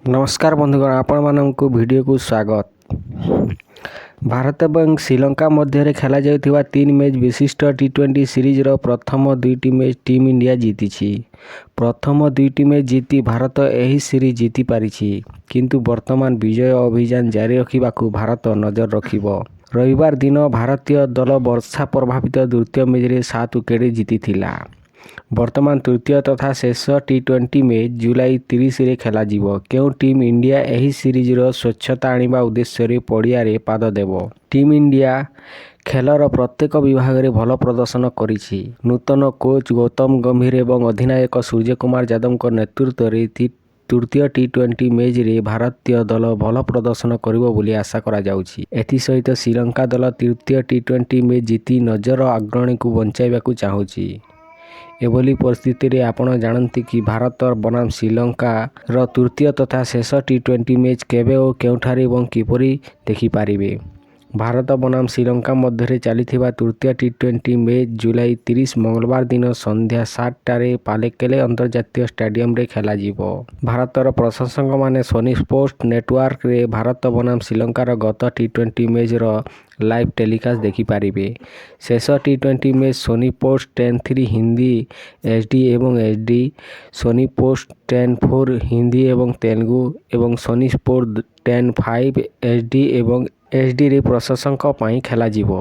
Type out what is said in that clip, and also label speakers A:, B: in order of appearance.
A: नमस्कार बंधुगण आपण मानक वीडियो को स्वागत। भारत और श्रीलंका मध्य खेल जाउथिबा 3 मैच विशिष्ट टी20 सीरीज रो प्रथम दुईटी मैच टीम इंडिया जीति। प्रथम दुईटी मैच जीति भारत एही सीरीज जीति पारिछि, किंतु वर्तमान विजय अभियान जारी रखिबाकू भारत नजर रखिबो। रविवार दिन भारतीय दल वर्षा प्रभावित द्वितीय मैच रे 7 विकेट जीतिथिला। वर्तमान तृतीय तथा शेष टी20 मैच जुलाई 30 रे खेला जीवो। क्यों टीम इंडिया एही सीरीज रो स्वच्छता आनिबा उद्देश्य रे पड़िया रे पाद देबो। टीम इंडिया खेलर प्रत्येक विभाग रे भल प्रदर्शन करिछि। नूतन कोच गौतम गंभीर एवं अधिनायक सूर्य कुमार यादव नेतृत्व रे तृतीय टी20 मैच रे भारतीय दल भल प्रदर्शन करिबो बोली आशा करा जाउछि। एथि सहित श्रीलंका दल तृतीय टी20 मैच जीति नजर अग्रणी को बंचाइबाकू चाहूछि। एभली परिस्थिति रे आपण जानती कि भारत बनाम श्रीलंका रो तृतीय तथा शेष टी20 मैच केबे और केउठारे एवं किपरि देखि पारिबे। भारत बनाम श्रीलंका मध्य चलीथिबा तृतीय टी20 मैच जुलाई 30 मंगलवार दिन संध्या 7 टारे पालेकेले अंतर्जातीय स्टेडियम रे खेला जीवो। भारतर प्रशंसक माने सोनी स्पोर्ट्स नेटवर्क रे भारत बनाम श्रीलंकार गत टी20 मैच रो लाइव टेलीकास्ट देखि पारिबे। शेष टी20 मैच सोनी पोस्ट 10-3 हिंदी एचडी एवं एचडी, सोनी पोस्ट 10-4 हिंदी एवं तेलुगु एवं सोनी स्पोर्ट 10-5 एचडी एवं एचडी रे प्रशंसक पई खेला जीवो।